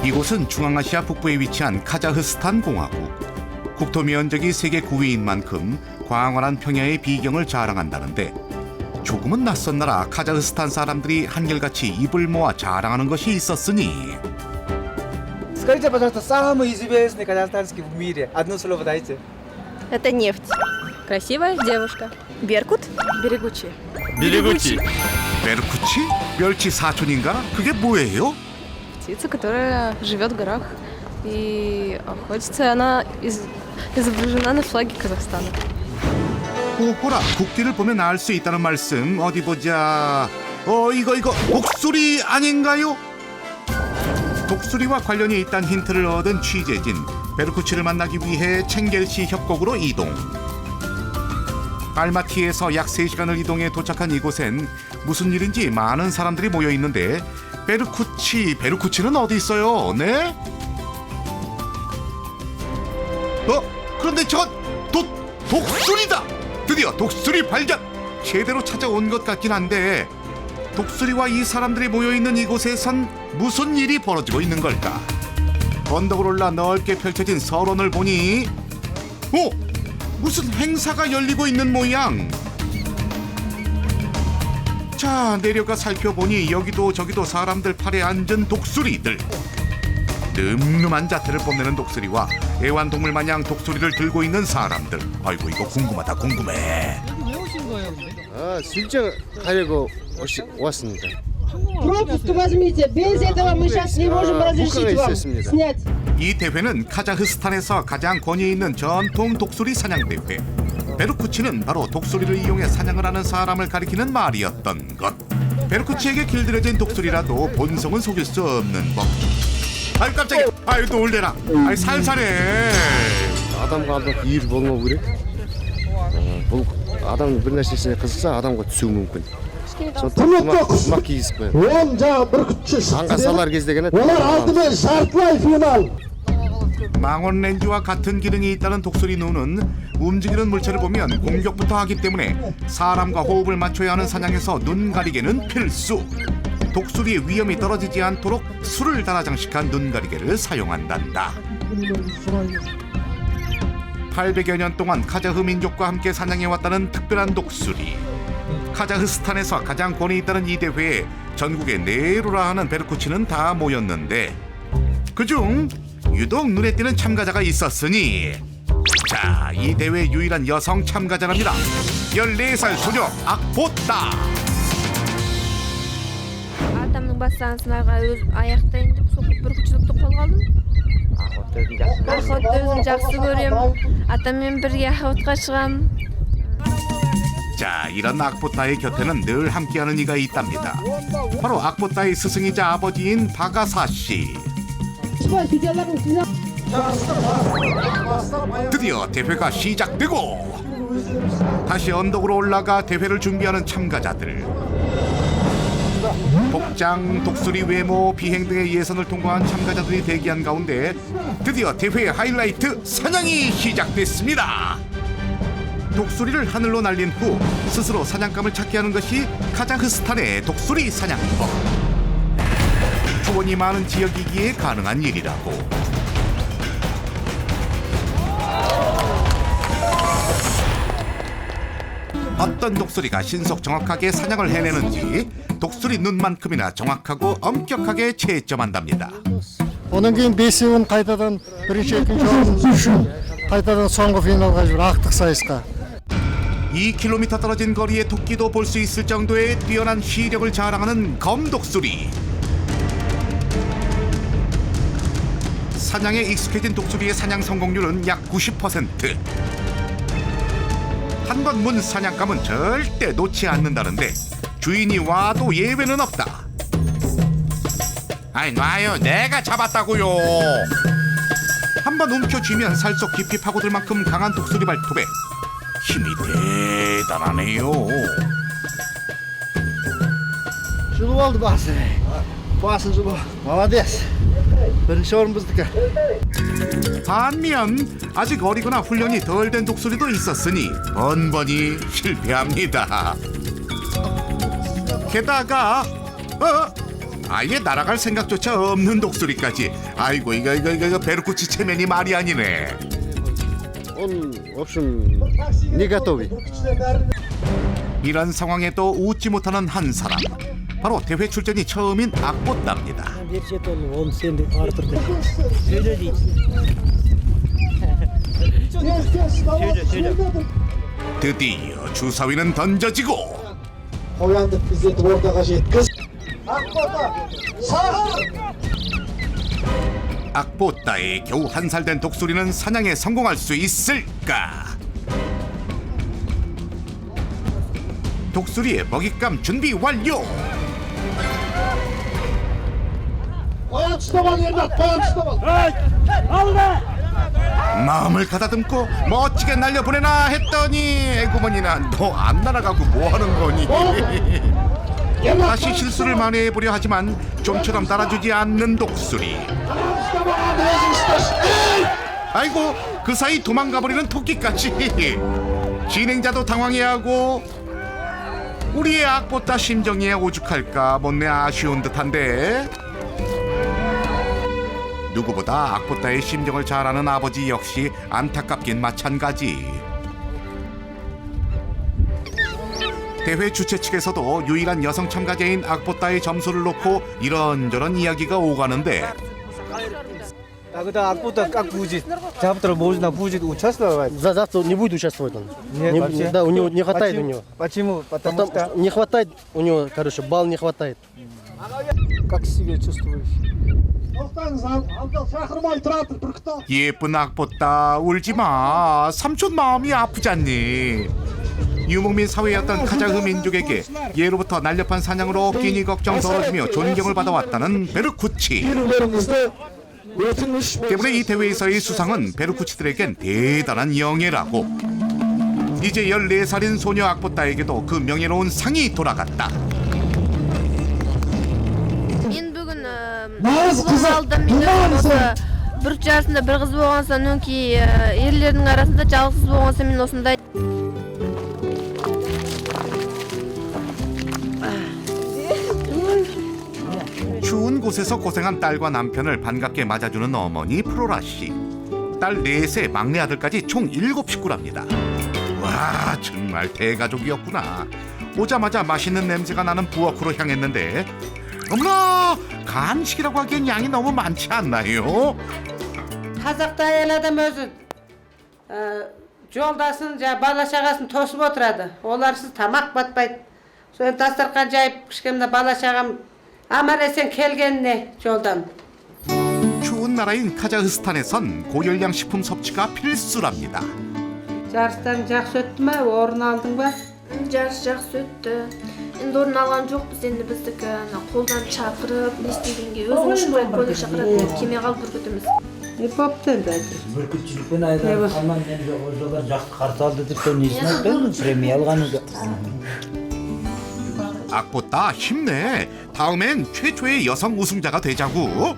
이곳은 중앙아시아 북부에 위치한 카자흐스탄 공화국. 국토 면적이 세계 9위인 만큼 광활한 평야의 비경을 자랑한다는데 조금은 낯선 나라 카자흐스탄 사람들이 한결같이 입을 모아 자랑하는 것이 있었으니 Скажите, пожалуйста, самый известный казахстанский в мире. Одно слово дайте. Это нефть. Красивая девушка. Беркут? Берегучи. Берегучи. 베르쿠치? 멸치 사촌인가? 그게 뭐예요? Птица, которая живет в горах. И охотится она изображена на флаге Казахстана. 호라 국기를 보면 알 수 있다는 말씀. 어디 보자. 이거 독수리 아닌가요? 독수리와 관련이 있다는 힌트를 얻은 취재진. 베르쿠치를 만나기 위해 챙겔시 협곡으로 이동. 알마티에서 약 3시간을 이동해 도착한 이곳엔 무슨 일인지 많은 사람들이 모여 있는데 베르쿠치는 어디 있어요? 네? 그런데 저건 독수리다! 드디어 독수리 발견! 제대로 찾아온 것 같긴 한데 독수리와 이 사람들이 모여있는 이곳에선 무슨 일이 벌어지고 있는 걸까? 언덕을 올라 넓게 펼쳐진 설원을 보니 무슨 행사가 열리고 있는 모양. 자, 내려가 살펴보니 여기도 저기도 사람들 팔에 앉은 독수리들. 늠름한 자태를 뽐내는 독수리와 애완동물 마냥 독수리를 들고 있는 사람들. 아이고 이거 궁금하다 궁금해. 실제 가려고 왔습니다. Пропуск возьмите. Без этого мы сейчас не можем разрешить вам снять. 이 대회는 카자흐스탄에서 가장 권위 있는 전통 독수리 사냥 대회. 베르쿠치는 바로 독수리를 이용해 사냥을 하는 사람을 가리키는 말이었던 것. 베르쿠치에게 길들여진 독수리라도 본성은 속일 수 없는 법. 아유 깜짝이야. 아유 놀래라. 아유 살살해. Адамға алдық үйір болмау керек. Бұл адам бір нәрсесіне қызықса адамға түсуі мүмкін. Сондықтан тымақ кигізіп қояды. Он жаңағы бүркітші аңға салар кезде ғана олар алдымен жартылай финал. 망원 렌즈와 같은 기능이 있다는 독수리 눈은 움직이는 물체를 보면 공격부터 하기 때문에 사람과 호흡을 맞춰야 하는 사냥에서 눈 가리개는 필수. 독수리의 위험이 떨어지지 않도록 술을 달아 장식한 눈 가리개를 사용한단다. 800여 년 동안 카자흐 민족과 함께 사냥해왔다는 특별한 독수리. 카자흐스탄에서 가장 권위 있다는 이 대회에 전국의 네루라 하는 베르쿠치는 다 모였는데 그중 유독 눈에 띄는 참가자가 있었으니 자, 이 대회 유일한 여성 참가자랍니다. 14살 소녀 악보따. Атамның бастаған сынарға өз аяқтайын деп соқып бүркітшілікті қолға алдым. Охотты өзім жақсы көремін. Атаммен бірге охотқа шығамын. 자, 이런 악보따의 곁에는 늘 함께하는 이가 있답니다. 바로 악보따의 스승이자 아버지인 바가사 씨. 드디어 대회가 시작되고 다시 언덕으로 올라가 대회를 준비하는 참가자들. 복장, 독수리 외모, 비행 등의 예선을 통과한 참가자들이 대기한 가운데 드디어 대회의 하이라이트 사냥이 시작됐습니다. 독수리를 하늘로 날린 후 스스로 사냥감을 찾게 하는 것이 카자흐스탄의 독수리 사냥법. 초원이 많은 지역이기에 가능한 일이라고. 어떤 독수리가 신속 정확하게 사냥을 해내는지 독수리 눈만큼이나 정확하고 엄격하게 채점한답니다. Одан кейін бесеуін қайтадан бірінші екінші орын үшін қайтадан соңғы финалға жүр ақтық сайысқа. 2km 떨어진 거리의 토끼도 볼 수 있을 정도의 뛰어난 시력을 자랑하는 검독수리. 사냥에 익숙해진 독수리의 사냥 성공률은 약 90%. 한 번 문 사냥감은 절대 놓지 않는다는데 주인이 와도 예외는 없다. 아이 놔요, 내가 잡았다고요. 한 번 움켜쥐면 살 속 깊이 파고들 만큼 강한 독수리 발톱에 힘이 대단하네요. Жұлып алды басы. Басын жұлып. Молодец. бірінші орын біздікі. 반면 아직 어리거나 훈련이 덜 된 독수리도 있었으니 번번이 실패합니다. 게다가 아예 날아갈 생각조차 없는 독수리까지. 아이고 이거 베르쿠치 체면이 말이 아니네. Он, в общем, не готовый. 이런 상황에도 웃지 못하는 한 사람. 바로 대회 출전이 처음인 악보따입니다. 드디어 주사위는 던져지고 악보따에 겨우 한 살 된 독수리는 사냥에 성공할 수 있을까? 독수리의 먹잇감 준비 완료. 마음을 가다듬고 멋지게 날려보내나 했더니 에구머니나 너 안 날아가고 뭐하는 거니? 다시 실수를 만회해보려 하지만 좀처럼 따라주지 않는 독수리. 아이고 그 사이 도망가버리는 토끼까지. 진행자도 당황해하고 우리의 악보따 심정이 오죽할까 못내 아쉬운 듯한데, 누구보다 악보따의 심정을 잘 아는 아버지 역시 안타깝긴 마찬가지. 대회 주최 측에서도 유일한 여성 참가자인 악보따의 점수를 놓고 이런저런 이야기가 오가는데, Когда Акбота как будет? Завтра можно будет участвовать? Завтра не будет участвовать он. Нет, вообще. Да, у него не хватает у него. Почему? Потому что... Не хватает у него, короче, балл не хватает. Как себя чувствуешь? 예쁜 악보따 울지마. 삼촌 마음이 아프잖니. 유목민 사회였던 카자흐 민족에게 예로부터 날렵한 사냥으로 끼니 걱정 덜어주며 존경을 받아왔다는 베르쿠치. 때문에 이 대회에서의 수상은 베르쿠치들에겐 대단한 영예라고. 이제 14살인 소녀 악보따에게도 그 명예로운 상이 돌아갔다. Men bugun aldım. Bir uchasida bir qiz bo'lgansa, unki erlarning arasida jalg'iz bo'lgansa, men osonday. 추운 곳에서 고생한 딸과 남편을 반갑게 맞아주는 어머니 프로라 씨. 딸 넷의 막내 아들까지 총 7식구랍니다. 와 정말 대가족이었구나. 오자마자 맛있는 냄새가 나는 부엌으로 향했는데, 어머나 간식이라고 하기엔 양이 너무 많지 않나요? Қазақта әйел адам өзі жолдасын, бала шағасын тосып отырады. Оларсыз тамақ батпайды. Соны дастархан жайып, кішкентай бала шағам аман есен келгеніне жолдан. 추운 나라인 카자흐스탄에선 고열량 식품 섭취가 필수랍니다. Жарыстан жақсы өтті ме? Орын алдың ба? Жарыс жақсы өтті. Енді орын алған жоқпыз. Енді біздікі қолдан шақырып, не істегенге өзің шықпай колледж шақырады, кеме қалып бүркітіміз. Попты енді. Бүркітшілікпен айдан қалман мен жолдар жақсы қарсы алды деп сол несін айтпаймын, премия алғаныңды. 악보따 힘내. 다음엔 최초의 여성 우승자가 되자고.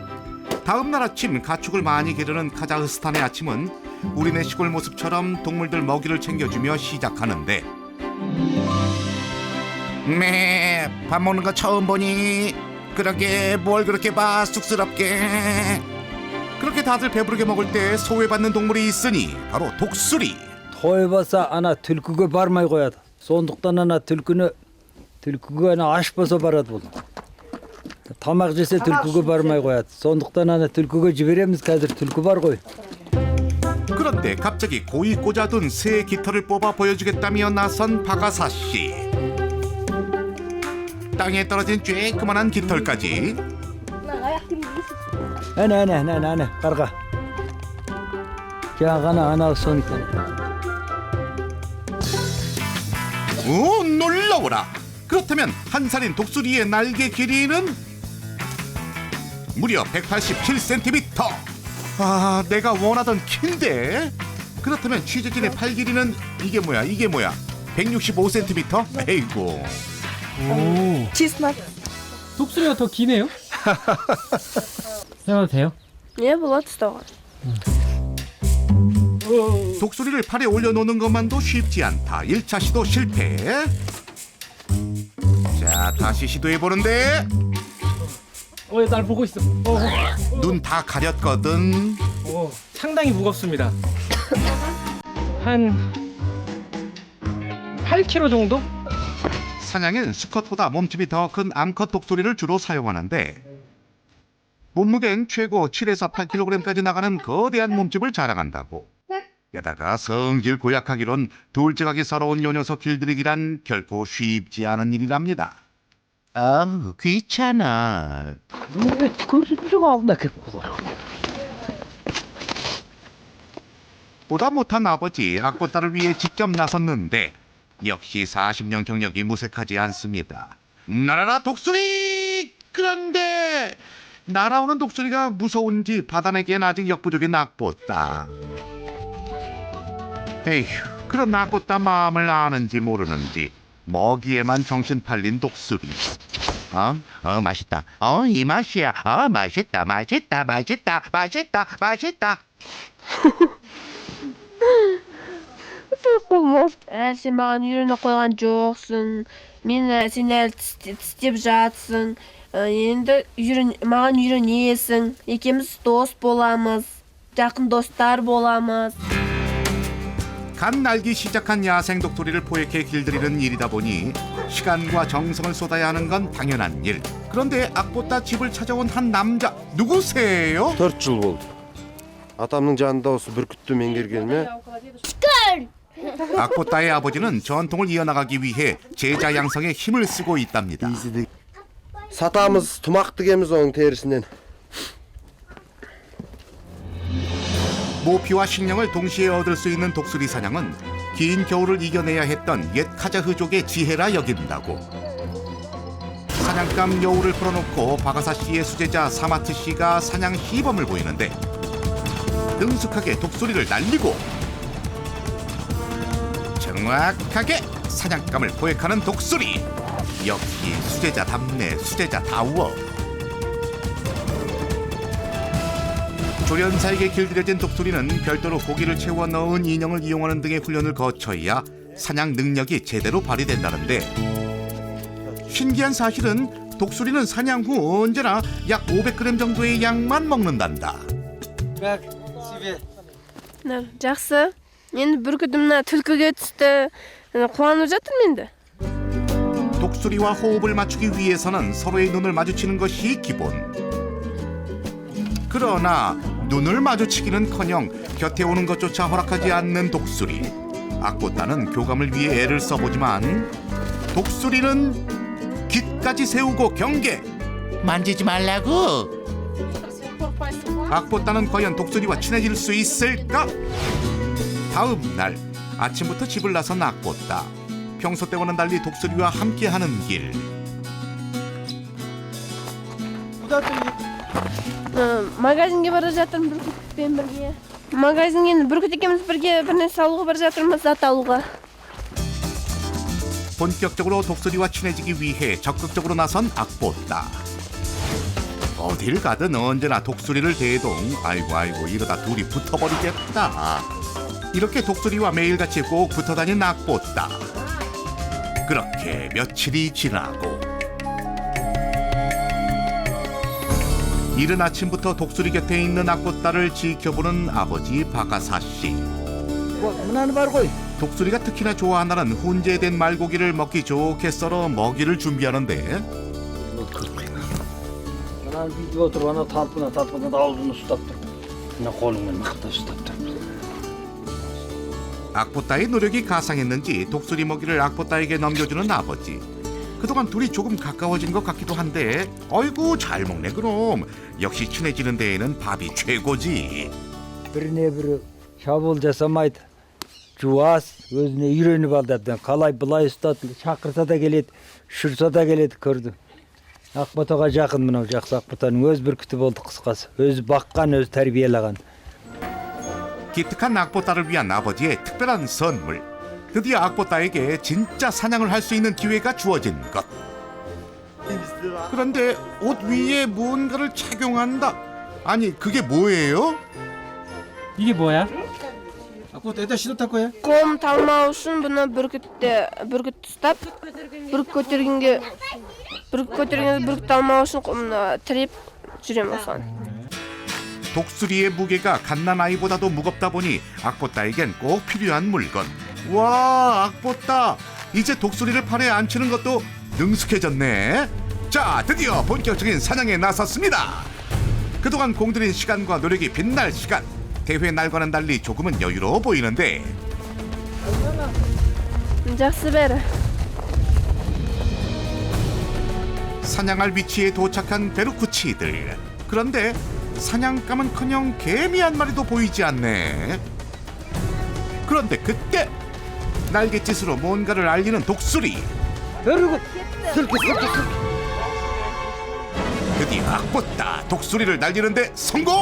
다음 날 아침 가축을 많이 기르는 카자흐스탄의 아침은 우리네 시골 모습처럼 동물들 먹이를 챙겨주며 시작하는데, 밥 먹는 거 처음 보니? 그러게 뭘 그렇게 봐 쑥스럽게. 그렇게 다들 배부르게 먹을 때 소외받는 동물이 있으니 바로 독수리. Тойбаса ана түлкіге бармай қояды. Сондықтан ана түлкіге ана аш болса барады бұл. Тамақ жесе түлкіге бармай қояды. Сондықтан ана түлкіге жібереміз, қазір түлкі бар ғой. 그런데 갑자기 고이 꽂아둔 새 깃털을 뽑아 보여주겠다며 나선 박아사 씨. 땅에 떨어진 쬐끄만한 깃털까지. Әне, қарға. жаңағана ана сонікі. 오, 놀라워라. 그렇다면 한 살인 독수리의 날개 길이는 무려 187cm. 아, 내가 원하던 키인데. 그렇다면 취재진의 팔 길이는 이게 뭐야? 165cm? 에이고. 독수리가 더 기네요? 해봐도 돼요? 예, болады ұстауға. 독수리를 팔에 올려놓는 것만도 쉽지 않다. 1차 시도 실패. 자, 다시 시도해보는데 날 보고 있어. 눈 다 가렸거든. 상당히 무겁습니다. 한 8kg 정도? 사냥엔 수컷보다 몸집이 더 큰 암컷 독수리를 주로 사용하는데 몸무게는 최고 7에서 8kg까지 나가는 거대한 몸집을 자랑한다고. 게다가 성질 고약하기론 둘째가기 서러운 요 녀석 길들이기란 결코 쉽지 않은 일이랍니다. 아, 귀찮아. 보다 못한 아버지 악보딸을 위해 직접 나섰는데 역시 40년 경력이 무색하지 않습니다. 날아라 독수리! 그런데 날아오는 독수리가 무서운지 받아내기엔 아직 역부족인 악보딸. 에휴, 그런 악보딸 마음을 아는지 모르는지 먹이에만 정신 팔린 독수리. 맛있다. 이 맛이야. 맛있다. Сен маған үйрене қойған жоқсың. Мен сен әлі тістеп жатсың. Енді маған үйренесің. Екеуміз дос боламыз. Жақын достар боламыз. 갓 날기 시작한 야생 독수리를 포획해 길들이는 일이다 보니 시간과 정성을 쏟아야 하는 건 당연한 일. 그런데 악보따 집을 찾아온 한 남자 누구세요? 4 жыл болды. Атамның жанында осы бүркітті меңгергеніме 악보따의 아버지는 전통을 이어나가기 위해 제자 양성에 힘을 쓰고 있답니다. сатамыз, тұмақ тігеміз оның терісінен. 모피와 식량을 동시에 얻을 수 있는 독수리 사냥은 긴 겨울을 이겨내야 했던 옛 카자흐족의 지혜라 여긴다고. 사냥감 여우를 풀어놓고 바가사 씨의 수제자 사마트 씨가 사냥 시범을 보이는데 능숙하게 독수리를 날리고 정확하게 사냥감을 포획하는 독수리. 역시 수제자답네, 수제자다워. 조련사에게 길들여진 독수리는 별도로 고기를 채워 넣은 인형을 이용하는 등의 훈련을 거쳐야 사냥 능력이 제대로 발휘된다는데 신기한 사실은 독수리는 사냥 후 언제나 약 500g 정도의 양만 먹는단다. Жақсы. Енді бүркітім мына түлкіге түсті. қуанып жатырмын енді. 독수리와 호흡을 맞추기 위해서는 서로의 눈을 마주치는 것이 기본. 그러나 눈을 마주치기는커녕 곁에 오는 것조차 허락하지 않는 독수리. 악보따는 교감을 위해 애를 써보지만 독수리는 깃까지 세우고 경계. 만지지 말라고. 악보따는 과연 독수리와 친해질 수 있을까? 다음 날 아침부터 집을 나선 악보따. 평소 때와는 달리 독수리와 함께하는 길. Магазинге бара жатырмын бүркітпен бірге. Магазинге енді бүркіт екеуміз бірге бір нәрсе алуға бара жатырмыз, зат алуға. 본격적으로 독수리와 친해지기 위해 적극적으로 나선 악보따. 어딜 가든 언제나 독수리를 대동. 아이고 이러다 둘이 붙어버리겠다. 이렇게 독수리와 매일같이 꼭 붙어다닌 악보따. 그렇게 며칠이 지나고 이른 아침부터 독수리 곁에 있는 악보따를 지켜보는 아버지 바가사 씨. 독수리가 특히나 좋아하는 훈제된 말고기를 먹기 좋게 썰어 먹이를 준비하는데 бүйтіп отырып ана талпына аузын ұстап тұр. мына қолыңмен мықтап ұстап тұр. 악보따의 노력이 가상했는지 독수리 먹이를 악보따에게 넘겨주는 아버지. 그동안 둘이 조금 가까워진 것 같기도 한데 어이구 잘 먹네 그럼. 역시 친해지는 데에는 밥이 최고지. біріне бірі шабуыл жасамайды. жуас, өзіне үйреніп алды. қалай былай ұстады, шақырса да келеді, ұшырса да келеді, көрді. ақботаға жақын мынау жақсы ақботаның өз бүркіті болды қысқасы. өзі баққан, өзі тәрбиелаған. 기특한 악보따를 위한 아버지의 특별한 선물. 드디어 악보따에게 진짜 사냥을 할 수 있는 기회가 주어진 것. 그런데 옷 위에 무언가를 착용한다. 아니 그게 뭐예요? 이게 뭐야? қолым талмау үшін бұны бүркіт ұстап, бүркіт көтергенге бүрік көтергенде бүрікті алмау үшін тіреп жүремін осыған. 독수리의 무게가 갓난아이보다도 무겁다 보니 악보따에겐 꼭 필요한 물건. 와, 악보따! 이제 독수리를 팔에 앉히는 것도 능숙해졌네. 자, 드디어 본격적인 사냥에 나섰습니다. 그동안 공들인 시간과 노력이 빛날 시간. 대회 날과는 달리 조금은 여유로워 보이는데 жақсы бәрі. 사냥할 위치에 도착한 베르쿠치들. 그런데 사냥감은커녕 개미 한 마리도 보이지 않네. 그런데 그때 날갯짓으로 뭔가를 알리는 독수리. 드디어 악보따 독수리를 날리는데 성공!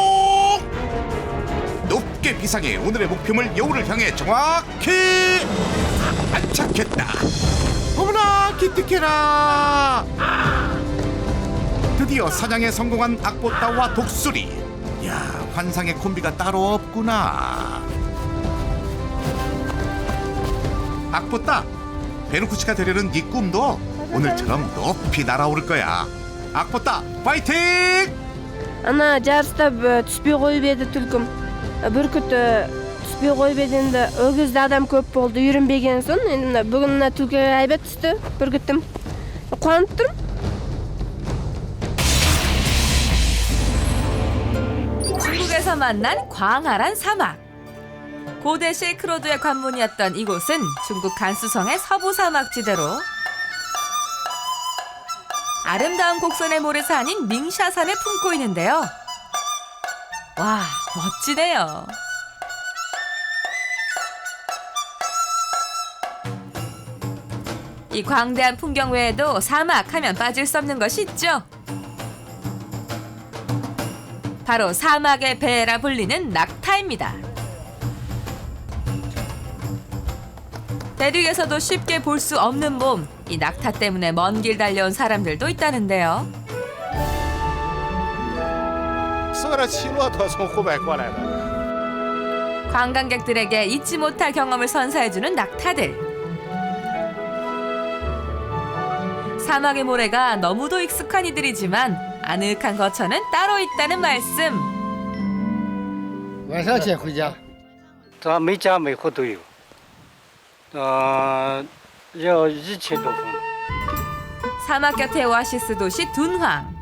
높게 비상해 오늘의 목표물 여우를 향해 정확히 안착했다. 어머나 기특해라. 드디어 사냥에 성공한 악보따와 독수리. 야, 환상의 콤비가 따로 없구나. 악보따, 베르쿠치가 되려는 네 꿈도 오늘처럼 높이 날아오를 거야. 악보따, 파이팅! Ана жарыста түспей қойып еді түлкім. Бүркіт түспей қойып еді, енді ол кезде адам көп болды, үйренбеген соң, енді мына бүгін мына түлкі әйбат түсті, бүркіттім. Қуанып тұрмын. 중국에서 만난 광활한 사막. 고대 실크로드의 관문이었던 이곳은 중국 간수성의 서부 사막지대로 아름다운 곡선의 모래산인 밍샤산을 품고 있는데요. 와, 멋지네요. 이 광대한 풍경 외에도 사막 하면 빠질 수 없는 것이 있죠. 바로 사막의 배라 불리는 낙타입니다. 대륙에서도 쉽게 볼 수 없는 몸, 이 낙타 때문에 먼 길 달려온 사람들도 있다는데요. 관광객들에게 잊지 못할 경험을 선사해주는 낙타들. 사막의 모래가 너무도 익숙한 이들이지만 아늑한 거처는 따로 있다는 말씀. 晚上先回家。咱每家每户都有，要1000多份。 사막 곁의 오아시스 도시 둔황.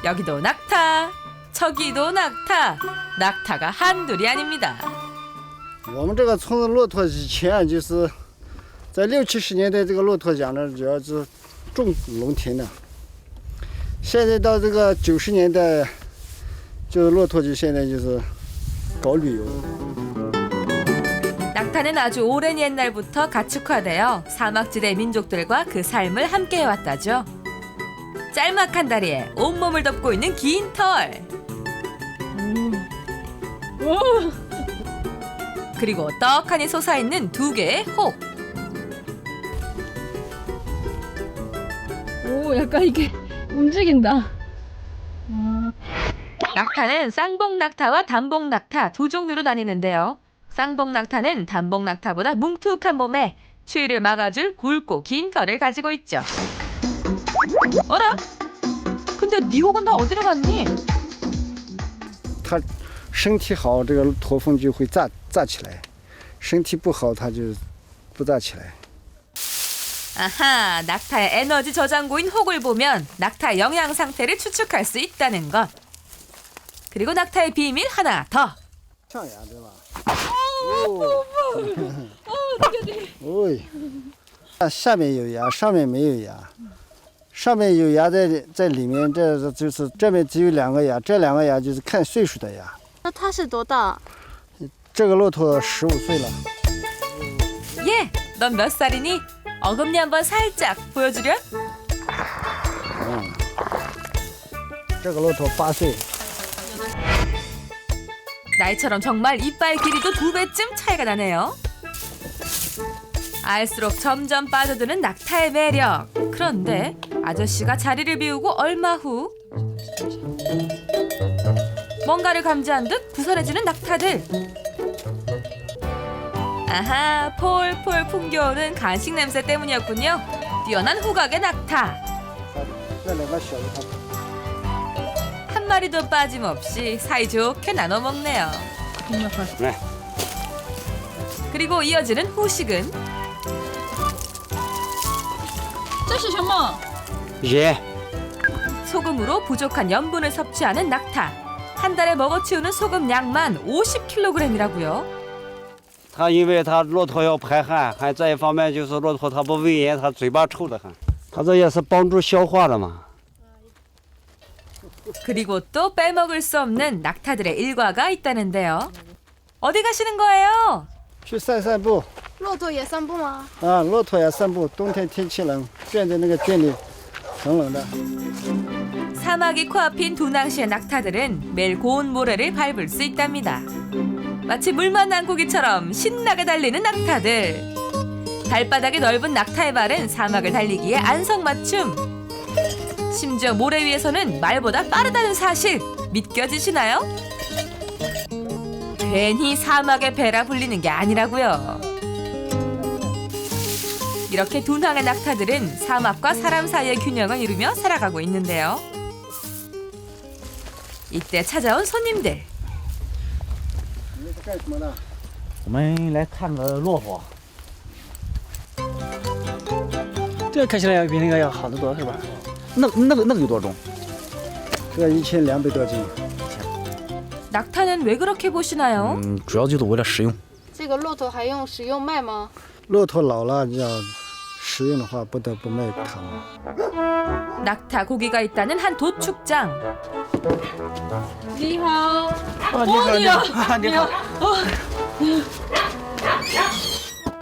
여기도 낙타, 저기도 낙타. 낙타가 한둘이 아닙니다. 我们这个村子骆驼以前就是在60、70年代，这个骆驼讲呢，主要是种农田的。现在到这个90年代，就是骆驼就现在就是搞旅游。 낙타는 아주 오랜 옛날부터 가축화되어 사막지대 민족들과 그 삶을 함께해왔다죠. 짤막한 다리에 온몸을 덮고 있는 긴 털. 그리고 떡하니 솟아있는 두 개의 혹. 오, 약간 이게 움직인다. 낙타는 쌍봉낙타와 단봉낙타 두 종류로 나뉘는데요. 쌍봉낙타는 단봉낙타보다 뭉툭한 몸에 추위를 막아줄 굵고 긴 털을 가지고 있죠. 어라? 근데 네 혹은 다 어디로 갔니? 它身体好，这个驼峰就会炸起来；身体不好，它就不炸起来。 아하, 낙타의 에너지 저장고인 혹을 보면 낙타의 영양 상태를 추측할 수 있다는 것. 그리고 낙타의 비밀 하나 더. 象牙对吧？哦，下面有牙，上面没有牙。上面有牙在里面，这就是这边只有2个牙，这2个牙就是看岁数的牙。那它是多大？这个骆驼15岁了。 예, 넌 몇 살이니? 어금니 한번 살짝 보여주렴. 这个骆驼8岁。 나이처럼 정말 이빨 길이도 2배쯤 차이가 나네요. 알수록 점점 빠져드는 낙타의 매력. 그런데 아저씨가 자리를 비우고 얼마 후 뭔가를 감지한 듯 부산해지는 낙타들. 아하, 폴폴 풍겨오는 간식 냄새 때문이었군요. 뛰어난 후각의 낙타. 那2个小的它 한 마리도 빠짐없이 사이좋게 나눠 먹네요. 네. 그리고 이어지는 후식은 这是什么？ 예. 소금으로 부족한 염분을 섭취하는 낙타. 한 달에 먹어치우는 소금 양만 50kg이라고요. 它因为它骆驼要排汗，还再一方面就是骆驼它不喂盐，它嘴巴臭得很。它这也是帮助消化的嘛。 그리고 또 빼먹을 수 없는 낙타들의 일과가 있다는데요. 어디 가시는 거예요? 去散散步骆驼也散步吗？啊，骆驼也散步。冬天天气冷，圈在那个圈里，很冷的。 사막이 코앞인 도낭시의 낙타들은 매일 고운 모래를 밟을 수 있답니다. 마치 물 만난 고기처럼 신나게 달리는 낙타들. 발바닥이 넓은 낙타의 발은 사막을 달리기에 안성맞춤. 심지어 모래 위에서는 말보다 빠르다는 사실 믿겨지시나요? 괜히 사막의 배라 불리는 게 아니라고요. 이렇게 둔항의 낙타들은 사막과 사람 사이의 균형을 이루며 살아가고 있는데요. 이때 찾아온 손님들. 你是干什么的？我们来看个骆驼。这个看起来要比那个要好得多，是吧？那个有多重？这个1200多斤。 낙타는 왜 그렇게 보시나요? 主要就是为了食用。这个骆驼还用食用卖吗？骆驼老了要食用的话，不得不卖它。 낙타 고기가 있다는 한 도축장. 你好，你好，你好。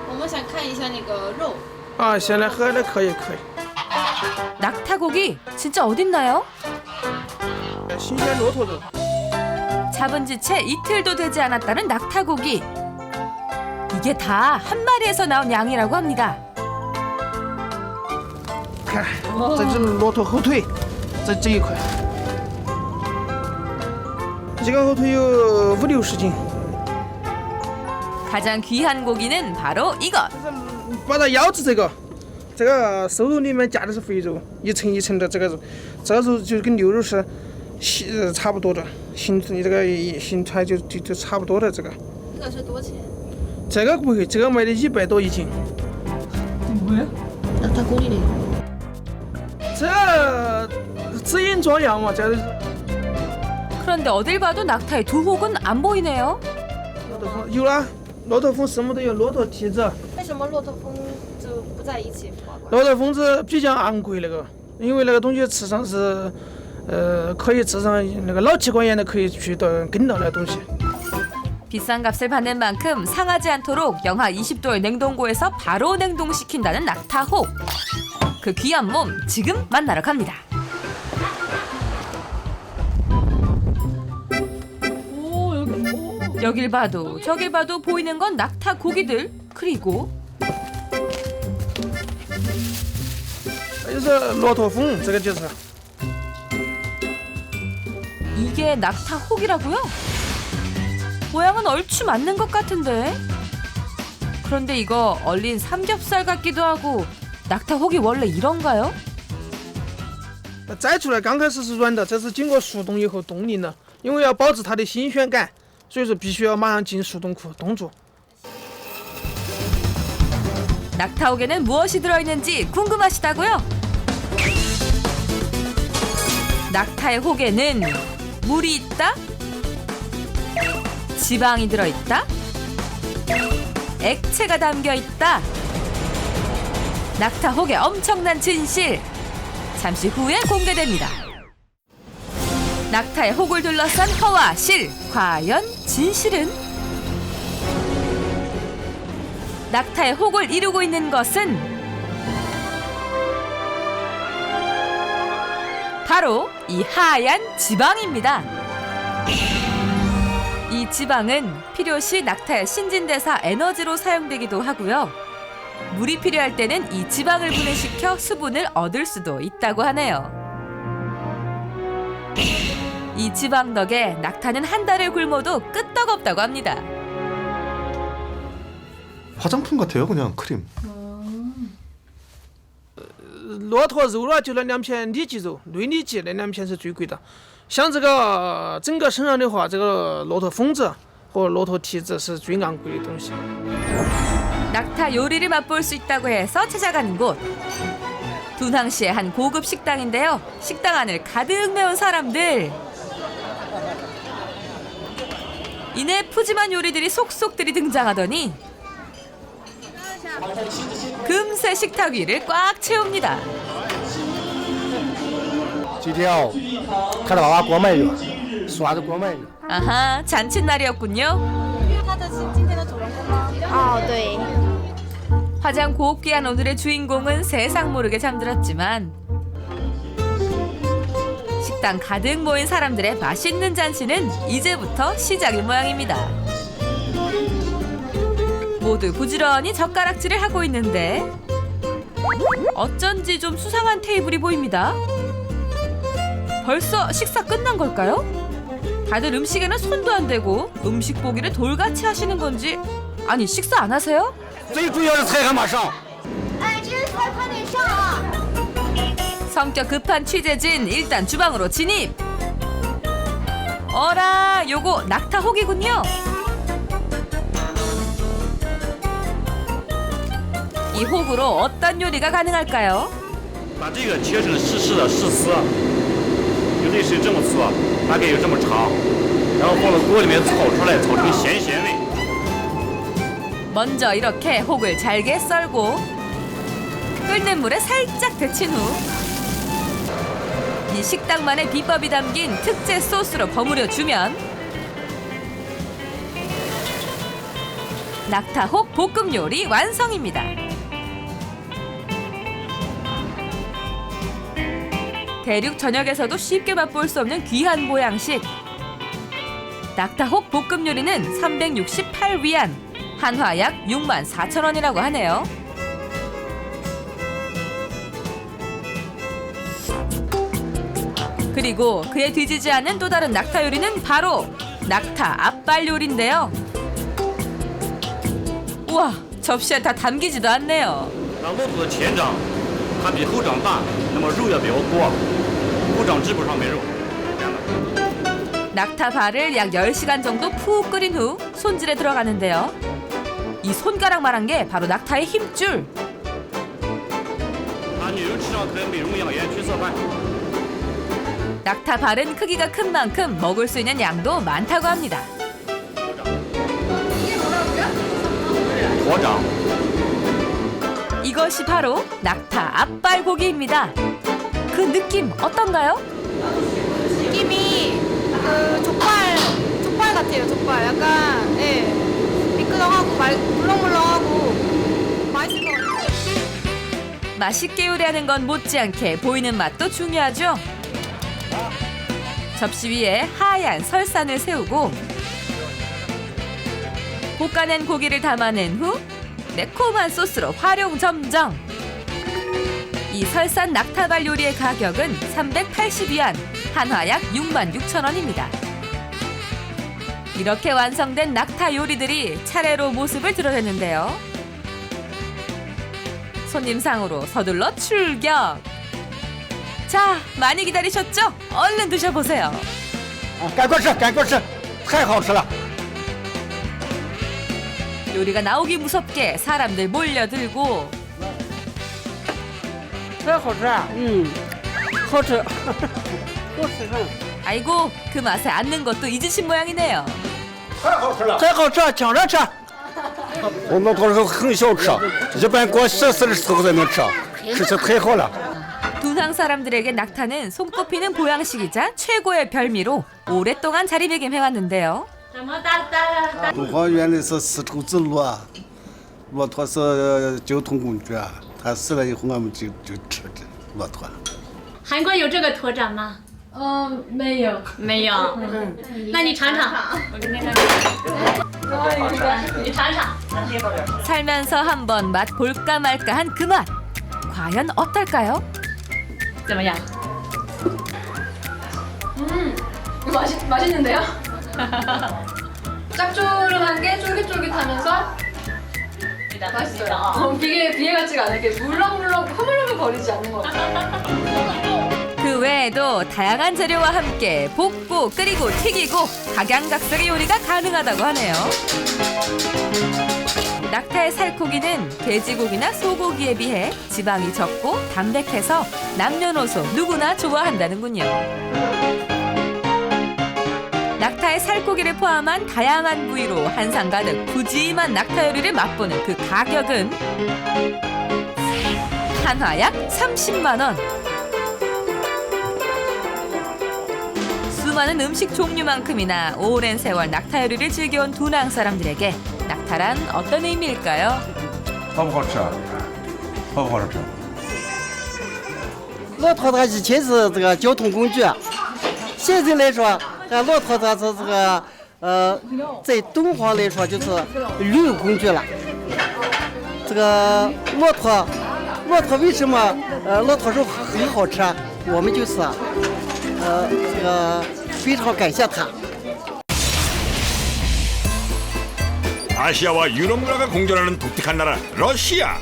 我们想看一下那个肉。啊，行了，喝了可以。 낙타 고기 진짜 어딨나요? 新鲜骆驼肉。 잡은 지 채 이틀도 되지 않았다는 낙타 고기. 이게 다 한 마리에서 나온 양이라고 합니다. 看，这是骆驼后腿，这一块，这个后腿有50-60斤。 가장 귀한 고기는 바로 이것. 把它腰子这个瘦肉里面加的是肥肉，一层一层的这个肉，这个肉就跟牛肉是差不多的，形态就差不多的这个。这个是多钱？这个不贵，这个卖的100多一斤。낙타 고기래. 这滋阴壮阳嘛，这 그런데 어딜 봐도 낙타의 두 혹은 안 보이네요. 有了，骆驼峰什么都有，骆驼蹄子。为什么骆驼峰就不在一起？骆驼峰子比较昂贵那个，因为那个东西吃上是，可以治上那个脑器官炎的，可以去到跟到那东西。 비싼 값을 받는 만큼 상하지 않도록 영하 20도의 냉동고에서 바로 냉동시킨다는 낙타혹. 그 귀한 몸 지금 만나러 갑니다. 여길 봐도 저길 봐도 보이는 건 낙타 고기들. 그리고 这就是骆驼峰，这个就是。 이게 낙타혹이라고요? 모양은 얼추 맞는 것 같은데. 그런데 이거 얼린 삼겹살 같기도 하고 낙타혹이 원래 이런가요? 摘出来刚开始是软的，这是经过速冻以后冻凝了，因为要保持它的新鲜感，所以说必须要马上进速冻库冻住。 낙타혹에는 무엇이 들어있는지 궁금하시다고요? 낙타의 혹에는 물이 있다? 지방이 들어있다? 액체가 담겨있다? 낙타혹의 엄청난 진실! 잠시 후에 공개됩니다. 낙타의 혹을 둘러싼 허와 실, 과연 진실은? 낙타의 혹을 이루고 있는 것은 바로 이 하얀 지방입니다. 이 지방은 필요시 낙타의 신진대사 에너지로 사용되기도 하고요. 물이 필요할 때는 이 지방을 분해시켜 수분을 얻을 수도 있다고 하네요. 이 지방 덕에 낙타는 한 달을 굶어도 끄떡없다고 합니다. 화장품 같아요, 그냥 크림. 骆驼肉了就那2000里脊肉，内里脊那2000是最贵的。像这个整个身上的话，这个骆驼峰子和骆驼蹄子是最昂贵的东西。 낙타 요리를 맛볼 수 있다고 해서 찾아가는 곳. 둔항시의 한 고급 식당인데요. 식당 안을 가득 메운 사람들. 이내 푸짐한 요리들이 속속들이 등장하더니 금세 식탁 위를 꽉 채웁니다. 今天哦，看到娃娃国卖肉，耍的国卖肉。 아하, 잔칫날이었군요. 对。 화장 곱귀한 오늘의 주인공은 세상 모르게 잠들었지만 식당 가득 모인 사람들의 맛있는 잔치는 이제부터 시작일 모양입니다. 모두 부지런히 젓가락질을 하고 있는데 어쩐지 좀 수상한 테이블이 보입니다. 벌써 식사 끝난 걸까요? 다들 음식에는 손도 안 대고 음식 보기를 돌같이 하시는 건지 아니 식사 안 하세요? 最主要的菜还没上。 성격 급한 취재진 일단 주방으로 진입. 어라 요거 낙타혹이군요. 이 혹으로 어떤 요리가 가능할까요? 把这个切成细细的细丝，有的是这么粗，大概有这么长，然后放到锅里面炒出来，炒成咸咸味。 먼저 이렇게 혹을 잘게 썰고 끓는 물에 살짝 데친 후 이 식당만의 비법이 담긴 특제 소스로 버무려 주면 낙타혹 볶음 요리 완성입니다. 대륙 전역에서도 쉽게 맛볼 수 없는 귀한 보양식 낙타혹 볶음 요리는 368위안 한화 약 64,000원이라고 하네요. 그리고 그에 뒤지지 않는 또 다른 낙타 요리는 바로 낙타 앞발 요리인데요. 우와, 접시에 다 담기지도 않네요. 让骆驼的前掌它比后掌大，那么肉也比较多，后掌基本上没肉。 낙타 발을 약 10시간 정도 푹 끓인 후 손질에 들어가는데요. 이 손가락만한 게 바로 낙타의 힘줄. 它女人吃上可以美容养颜去色饭。 낙타 발은 크기가 큰 만큼 먹을 수 있는 양도 많다고 합니다. 이것이 바로 낙타 앞발 고기입니다. 그 느낌 어떤가요? 느낌이 그 족발 같아요. 족발 약간 예 미끄덩하고 물렁물렁하고 맛있을 것 같아요. 맛있게 요리하는 건 못지않게 보이는 맛도 중요하죠. 접시 위에 하얀 설산을 세우고 볶아낸 고기를 담아낸 후 매콤한 소스로 활용점정. 이 설산 낙타발 요리의 가격은 380위안, 한화 약 66,000원입니다. 이렇게 완성된 낙타 요리들이 차례로 모습을 드러냈는데요. 손님상으로 서둘러 출격. 자, 많이 기다리셨죠? 얼른 드셔보세요. 赶快吃，赶快吃，太好吃了。 요리가 나오기 무섭게 사람들 몰려들고 太好吃啊！好吃，好吃上。 아이고 그 맛에 앉는 것도 잊으신 모양이네요. 太好吃了，太好吃，抢着吃。我们都是很少吃，一般过14的时候才能吃，吃起太好了。 둔항 사람들에게 낙타는 손꼽히는 보양식이자 최고의 별미로 오랫동안 자리매김해왔는데요. 中华原来是丝绸之路啊，骆驼是交通工具啊，它死了以后我们就吃这骆驼。韩国有这个驼掌吗？没有。没有。那你尝尝。我给你看。你尝尝。 살면서 한번 맛 볼까 말까한 그 맛. 과연 어떨까요? 怎么样？ 맛있는데요? 짭조름한 게 쫄깃쫄깃하면서 맛있습니다. 맛있어요. 비계 같지가 않게 물렁물렁 흐물흐물 거리지 않는 것 같아요. 그 외에도 다양한 재료와 함께 볶고 끓이고 튀기고 각양각색의 요리가 가능하다고 하네요. 낙타의 살코기는 돼지고기나 소고기에 비해 지방이 적고 담백해서 남녀노소 누구나 좋아한다는군요. 낙타의 살코기를 포함한 다양한 부위로 한상 가득 푸짐한 낙타 요리를 맛보는 그 가격은 한화 약 30만 원. 수많은 음식 종류만큼이나 오랜 세월 낙타 요리를 즐겨온 두낭 사람들에게 낙타란 어떤 의미일까요? 好不好吃啊？好不好吃？骆驼它以前是这个交通工具，现在来说，骆驼它是这个在东方来说就是旅游工具了。这个骆驼为什么骆驼肉很好吃？我们就是这个非常感谢它。 아시아와 유럽 문화가 공존하는 독특한 나라 러시아.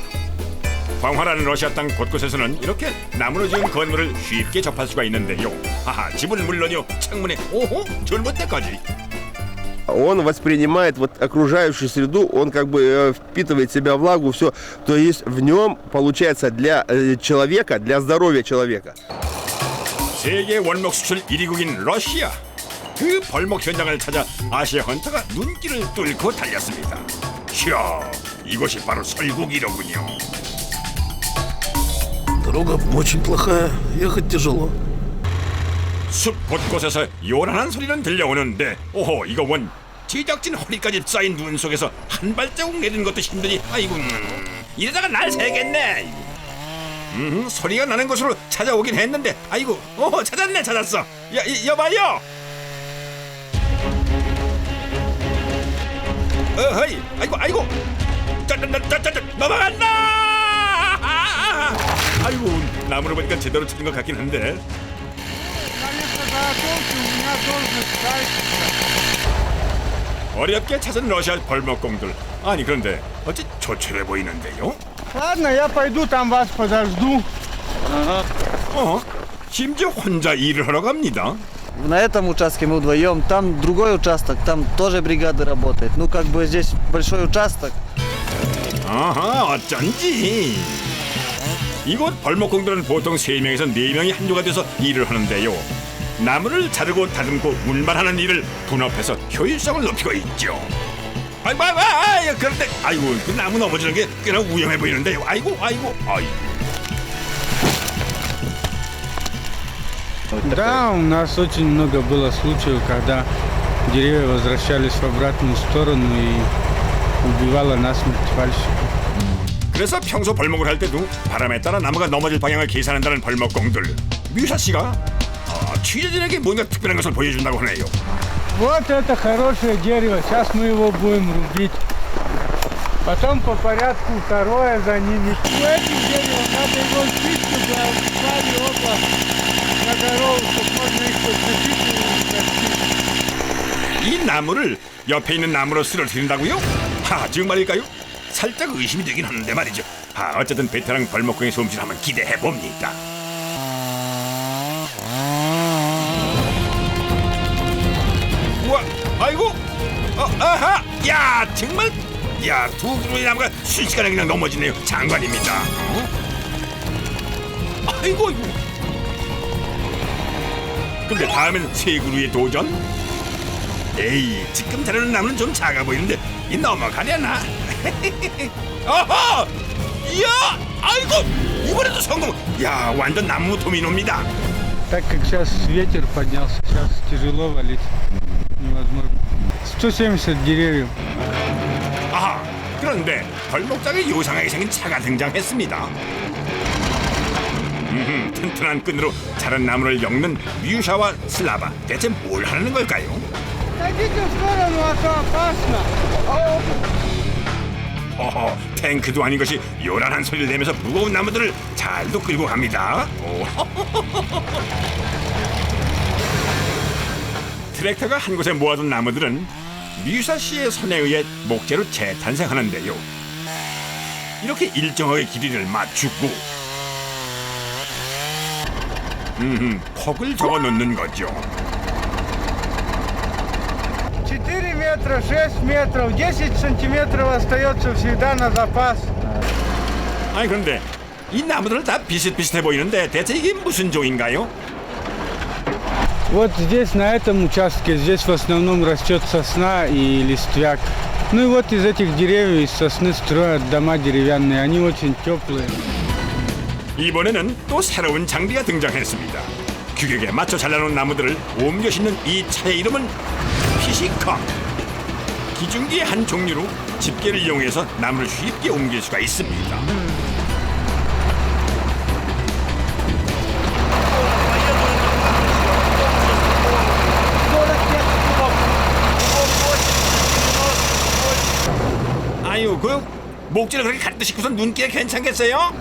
광활한 러시아 땅 곳곳에서는 이렇게 나무로 지은 건물을 쉽게 접할 수가 있는데요. 아하, 집은 물론이요, 창문에 오호 젊은 때까지. Он воспринимает вот окружающую среду, он как бы впитывает в себя влагу, все. То есть в нем получается для человека, для здоровья человека. 세계 원목 수출 1위국인 러시아. 그 벌목 현장을 찾아 아시아 헌터가 눈길을 뚫고 달렸습니다. 이야, 이곳이 바로 설국이로군요. Дорога очень плохая, ехать тяжело. 숲 곳곳에서 요란한 소리는 들려오는데, 오호, 이거 원 제작진 허리까지 쌓인 눈 속에서 한 발자국 내리는 것도 힘드니, 아이고, 이러다가 날 새겠네. 소리가 나는 곳으로 찾아오긴 했는데, 아이고, 찾았어. 여봐요. 어허이, 아이고, 넘어간다. 아이고, 나무를 보니까 제대로 찾은 것 같긴 한데. 어렵게 찾은 러시아 벌목공들. 아니 그런데 어찌 조촐해 보이는데요? Ладно, я пойду там вас подожду. 심지어 혼자 일을 하러 갑니다. На этом участке мы вдвоем, там другой участок, там тоже бригада работает. Ну, как бы здесь большой участок. 아하, 어쩐지. 이곳 벌목공들은 보통 3명에서 4명이 한조가 돼서 일을 하는데요. 나무를 자르고 다듬고 운반하는 일을 분업해서 효율성을 높이고 있죠. 아이고, 그런데 아이고, 그 나무 넘어지는 게 꽤나 위험해 보이는데요. 아이고. Да, у нас очень много было случаев, когда деревья возвращались в обратную сторону и убивало насмерть фальщика. 그래서 평소 벌목을 할 때도 바람에 따라 나무가 넘어질 방향을 계산한다는 벌목공들. 뮤샤 씨가 취재진에게 뭔가 특별한 것을 보여준다고 하네요. Вот это хорошее дерево, сейчас мы его будем рубить. Потом по порядку второе за ними. У этих деревьев надо его сбить, чтобы упали оба на дорогу, чтобы можно их подцепить и утащить. 이 나무를 옆에 있는 나무로 쓰러뜨린다고요? 지금 말일까요? 살짝 의심이 되긴 하는데 말이죠. 어쨌든 베테랑 벌목공의 솜씨를 한번 기대해 봅니다. 우와, 아이고, 아하, 야, 정말, 야, 두 그루의 나무가 순식간에 그냥 넘어지네요. 장관입니다. 아이고. 근데 다음엔 세 그루의 도전? 에이, 지금 자르는 나무는 좀 작아 보이는데 이 넘어가려나? 어허! 이야! 아이고! 이번에도 성공! 야, 완전 나무 도미노입니다. Так как сейчас ветер поднялся, сейчас тяжело валить. Невозможно. 170 деревьев. 아하! 그런데 벌목장에 요상하게 생긴 차가 등장했습니다. 튼튼한 끈으로 자른 나무를 엮는 뮤샤와 슬라바. 대체 뭘 하는 걸까요? Идите в сторону, а то опасно. 어허, 탱크도 아닌 것이 요란한 소리를 내면서 무거운 나무들을 잘도 끌고 갑니다. 트랙터가 한 곳에 모아둔 나무들은 뮤샤 씨의 손에 의해 목재로 재탄생하는데요. 이렇게 일정하게 길이를 맞추고 폭을 적어 놓는 거죠. 4 метра, 6 метров, 10 сантиметров остается всегда на запас. 아니 그런데 이 나무들은 다 비슷비슷해 보이는데 대체 이게 무슨 종인가요? Вот здесь, на этом участке, здесь в основном растет сосна и листвяк. Ну и вот из этих деревьев, из сосны строят дома деревянные, они очень теплые. 이번에는 또 새로운 장비가 등장했습니다. 규격에 맞춰 잘라놓은 나무들을 옮겨 싣는 이 차의 이름은 피시커. 기중기의 한 종류로 집게를 이용해서 나무를 쉽게 옮길 수가 있습니다. 아유, 그 목질을 그렇게 갖다 싣고서 눈길에 괜찮겠어요?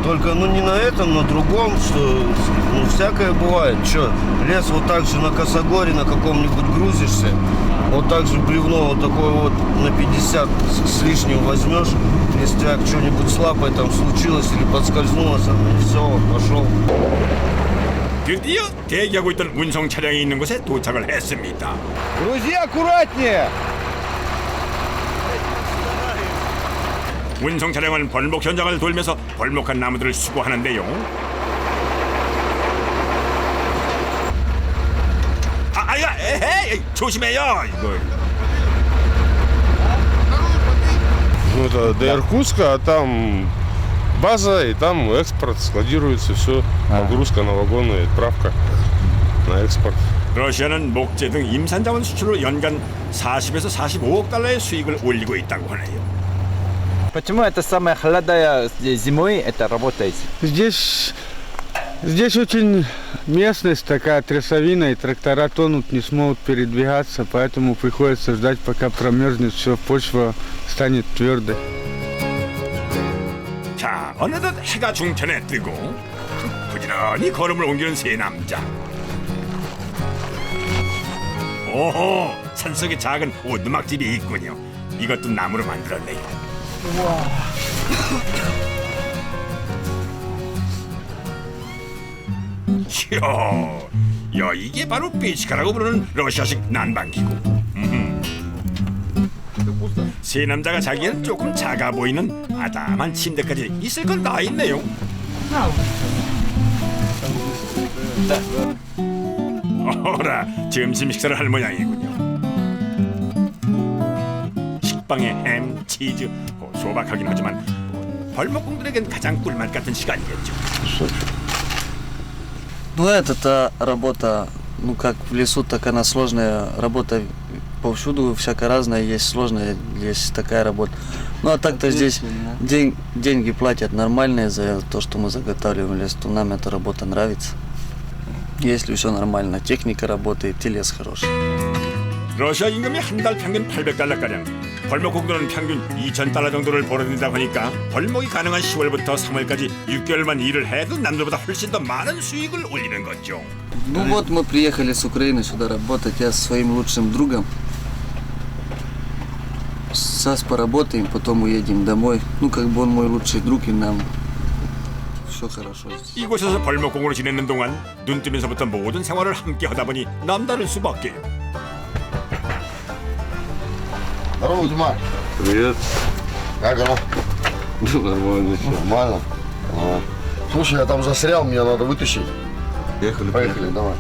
Только, ну, не на этом, на другом, что, ну, всякое бывает. Что, лес вот так же на косогоре на каком-нибудь грузишься, вот так же бревно вот такое вот на 50 с лишним возьмешь, листвяк, что-нибудь слабое там случилось или подскользнулось, и все, пошел. 드디어 대기하고 있던 운송 차량이 있는 곳에 도착을 했습니다. Друзья, аккуратнее! 운송 차량은 벌목 현장을 돌면서 벌목한 나무들을 수거하는데요. 아야, 에헤이, 조심해요. 이거. Ну, это до Иркутска, а там база, и там экспорт, складируется все, погрузка на вагоны, отправка на экспорт. 러시아는 목재 등 임산자원 수출로 연간 40에서 45억 달러의 수익을 올리고 있다고 하네요. Почему это самая холодная зимой это работает? Здесь очень местность такая трясовина, и трактора тонут, не смогут передвигаться, поэтому приходится ждать, пока промерзнет все, почва станет твердой. 자, 어느덧 해가 중천에 뜨고 부지런히 걸음을 옮기는 세 남자. 오호, 산속에 작은 오두막집이 있군요. 이것도 나무로 만들었네요. 이야, 야, 이게 바로 삐치카라고 부르는 러시아식 난방기구. 세 남자가 자기는 조금 작아 보이는 아담한 침대까지 있을 건 다 있네요. 어라, 점심 식사를 할 모양이군요. 식빵에 햄, 치즈, 소박하긴 하지만 벌목공들에겐 가장 꿀맛 같은 시간이겠죠. Ну, это работа, ну, как в лесу, так она сложная работа. Повсюду всякое разное, есть сложная, есть такая работа. Ну, а так-то здесь деньги платят нормальные за то, что мы заготавливаем лес, то нам эта работа нравится. Если все нормально, техника работает и лес хороший. 러시아 임금이 한 달 평균 800달러가량, 벌목공들은 평균 2,000달러 정도를 벌어들인다고 하니까 벌목이 가능한 10월부터 3월까지 6개월만 일을 해도 남들보다 훨씬 더 많은 수익을 올리는 거죠. Ну вот мы приехали с Украины сюда работать, я со своим лучшим другом. Сейчас поработаем, потом уедем домой. Ну как бы он мой лучший друг и нам все хорошо. 이곳에서 벌목공으로 지내는 동안 눈 뜨면서부터 모든 생활을 함께 하다 보니 남다를 수밖에요. Здорово, Дима. Привет. Как оно? Нормально. Нормально. Слушай, я там застрял, мне надо вытащить. Поехали, давай.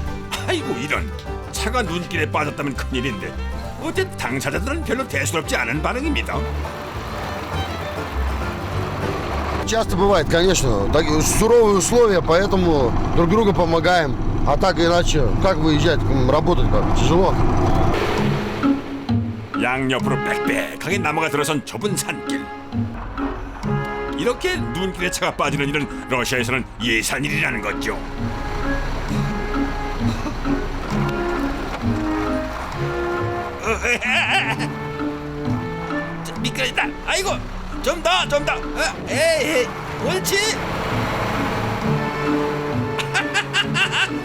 아이고 이런, 차가 눈길에 빠졌다면 큰일인데 어째 당사자들은 별로 대수롭지 않은 반응입니다. Часто бывает, конечно. Так, суровые условия, поэтому друг другу помогаем. А так иначе, как выезжать, работать как? Тяжело. 양옆으로 빽빽하게 나무가 들어선 좁은 산길. 이렇게 눈길에 차가 빠지는 일은 러시아에서는 예산일이라는 거죠. 미끄러진다. 아이고, 좀 더. 에이, 옳지.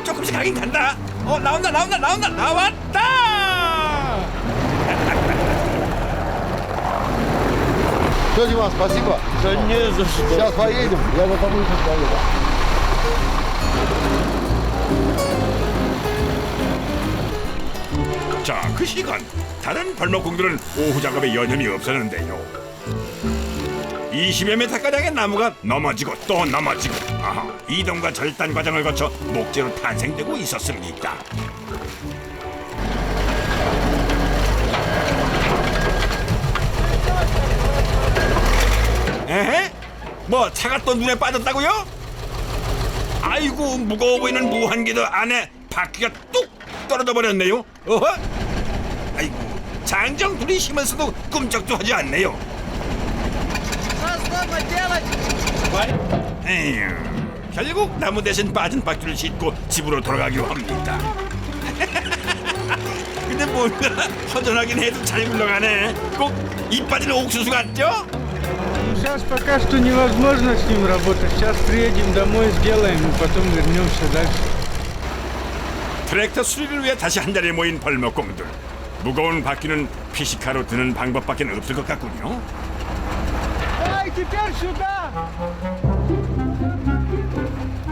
조금씩 가긴 간다. 나왔다. Все, Диман, спасибо. Да не за что. Сейчас поедем, я за тобой сейчас поеду. 자, 그 시간 다른 벌목공들은 오후 작업에 여념이 없었는데요. 20여 미터 가량의 나무가 넘어지고 또 넘어지고 아하, 이동과 절단 과정을 거쳐 목재로 탄생되고 있었습니다. 에헤? 뭐 차가 또 눈에 빠졌다고요? 아이고 무거워 보이는 무한기도 안에 바퀴가 뚝 떨어져 버렸네요. 어허? 아이고 장정들이 힘을 써도 끔찍도 하지 않네요. 에휴, 결국 나무 대신 빠진 바퀴를 싣고 집으로 돌아가기로 합니다. 근데 뭔가 허전하긴 해도 잘 굴러가네. 꼭 입 빠진 옥수수 같죠? Сейчас пока что невозможно с ним работать. Сейчас приедем домой, сделаем и потом вернемся дальше. 트랙터 수리를 위해 다시 한자리에 모인 벌목공들. 무거운 바퀴는 피시카로 드는 방법밖에 없을 것 같군요. Ай, теперь сюда!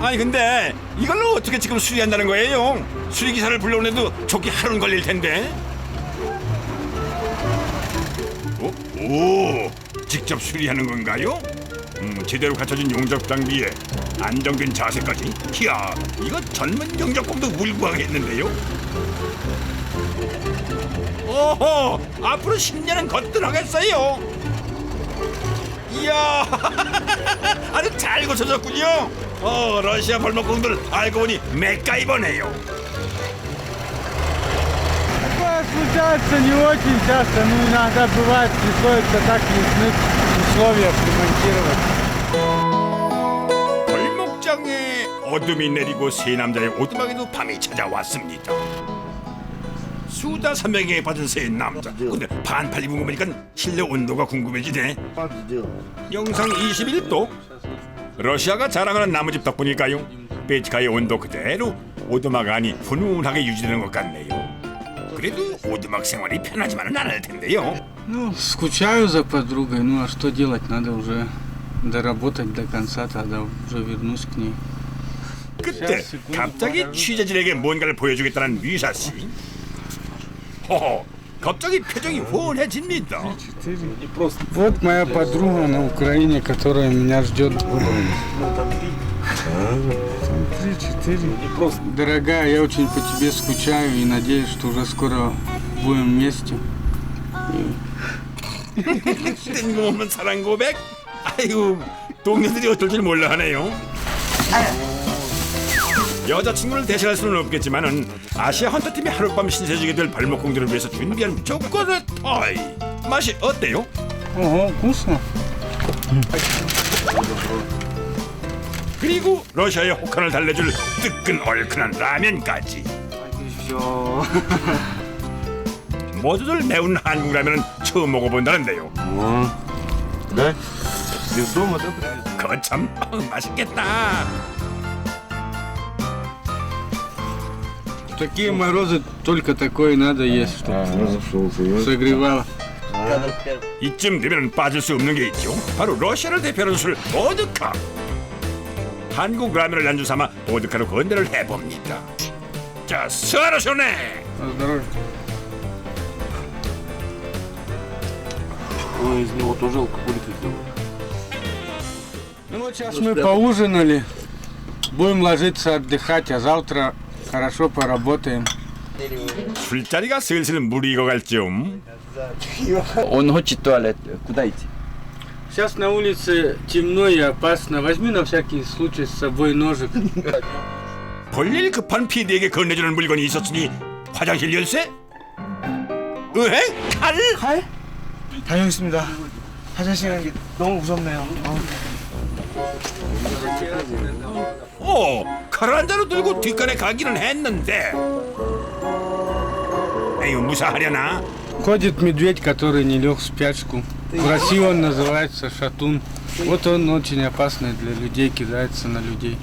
아니 근데 이걸로 어떻게 지금 수리한다는 거예요? 수리기사를 불러오는데도 좋게 하루는 걸릴 텐데. 오, 직접 수리하는 건가요? 제대로 갖춰진 용접 장비에 안정된 자세까지. 이야, 이거 젊은 용접공도 물구하겠는데요. 오호, 앞으로 10년은 거뜬하겠어요. 이야, 아주 잘 고쳐졌군요. 러시아 벌목공들 알고 보니 맥가이버네요. Такое случается не очень часто, но иногда бывает, приходится так лесных условиях ремонтировать. 벌목장에 어둠이 내리고 세 남자의 오두막에도 밤이 찾아왔습니다. 수다 산맥에 빠진 세 남자. 근데 반팔 입은 거 보니까 실내 온도가 궁금해지네. 영상 21도. 러시아가 자랑하는 나무집 덕분일까요? 베치카의 온도 그대로 오두막 안이 훈훈하게 유지되는 것 같네요. 그래도 오두막 생활이 편하지만은 않을 텐데요. Ну, скучаю за подругой, ну а что делать, надо уже доработать до конца, тогда уже вернусь к ней. 그때 갑자기 취재진에게 뭔가를 보여주겠다는 미샤 씨. 허허, 갑자기 표정이 훤해집니다. Вот моя подруга на Украине, которая меня ждет в городе. 3-4. Дорогая, я очень по тебе скучаю и надеюсь, что уже скоро будем вместе. 뜬금없는 사랑 고백? 아이고, 동료들이 어떨 줄 몰라 하네요. 여자친구를 대신할 수는 없겠지만은 아시아 헌터팀이 하룻밤 신세지게 될 벌목공들을 위해서 준비한 초콜릿 파이 맛이 어때요? вкусно. 그리고 러시아의 혹한을 달래줄 뜨끈얼큰한 라면까지. 모두들 매운 한국 라면은 처음 먹어본다는데요. Да? Из дома, да? 거참 맛있겠다. Такие морозы только такое надо есть, чтобы согревало. 이쯤 되면 빠질 수 없는 게 있죠. 바로 러시아를 대표하는 술 보드카. 한국 라면을 안주 삼아 보드카로 건배를 해봅니다. 자, 스와로쇼네. Из него тоже алкоголик сделал. Ну вот сейчас мы поужинали, будем ложиться отдыхать, а завтра хорошо поработаем. 술자리가 슬슬 무리익어갈 즈음. Он хочет туалет. Куда идти? Сейчас на улице темно и опасно. Возьми на всякий случай с собой ножик. 볼일 급한 PD에게 건네주는 물건이 있었으니 화장실 열쇠? 으헤? 칼? 칼? 다녀오겠습니다. 화장실 가는 게 너무 무섭네요. 칼 한 자루 들고 뒷간에 가기는 했는데 에휴 무사하려나? Ходит медведь, который не лег в спячку. В России он называется шатун. Вот он очень опасный для людей, кидается на людей.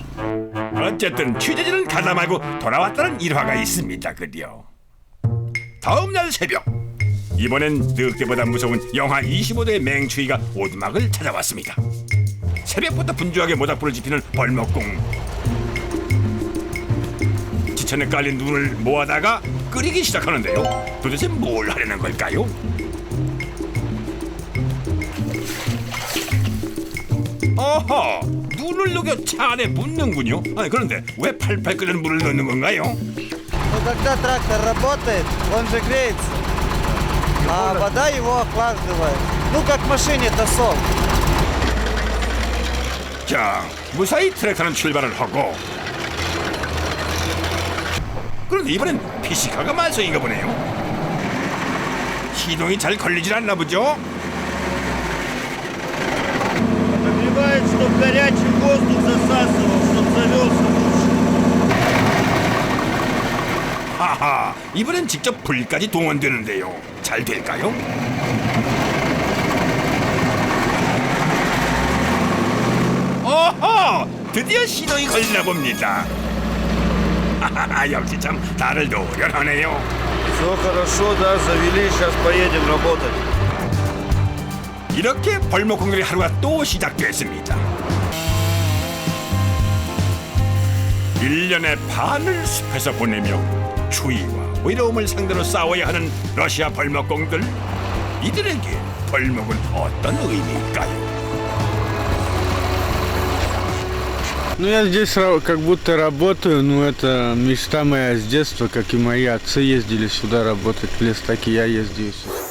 어쨌든 취재진은 가다 말고 돌아왔다는 일화가 있습니다. 그려 다음 날 새벽 이번엔 늑대보다 무서운 영하 25도의 맹추위가 오두막을 찾아왔습니다. 새벽부터 분주하게 모닥불을 지피는 벌목공. 지천에 깔린 눈을 모아다가 끓이기 시작하는데요. 도대체 뭘 하려는 걸까요? 어허! 눈을 녹여 차 안에 붓는군요. 아니 그런데 왜 팔팔 끓는 물을 넣는 건가요? Ну, когда трактор работает, он же греется, а вода его охлаждает. Ну, как в машине тосол. 자, 무사히 트랙터는 출발을 하고 그런데 이번엔 피시카가 말썽인가 보네요. 시동이 잘 걸리질 않나 보죠? Подогревает, чтоб горячий воздух засасывал, чтоб завелся лучше. 하하, 이번엔 직접 불까지 동원되는데요. 잘 될까요? 어허! 드디어 시동이 걸리나 봅니다. 하하하, 역시 참 나를 노련하네요. Все хорошо, да, завели, сейчас поедем работать. 이렇게 벌목공들의 하루가 또 시작됐습니다. 1년의 반을 숲에서 보내며 추위와 외로움을 상대로 싸워야 하는 러시아 벌목공들. 이들에게 벌목은 어떤 의미일까요? Ну, я здесь как будто работаю, но это мечта моя с детства, как и мои отцы ездили сюда работать в лес, так и я ездил сюда.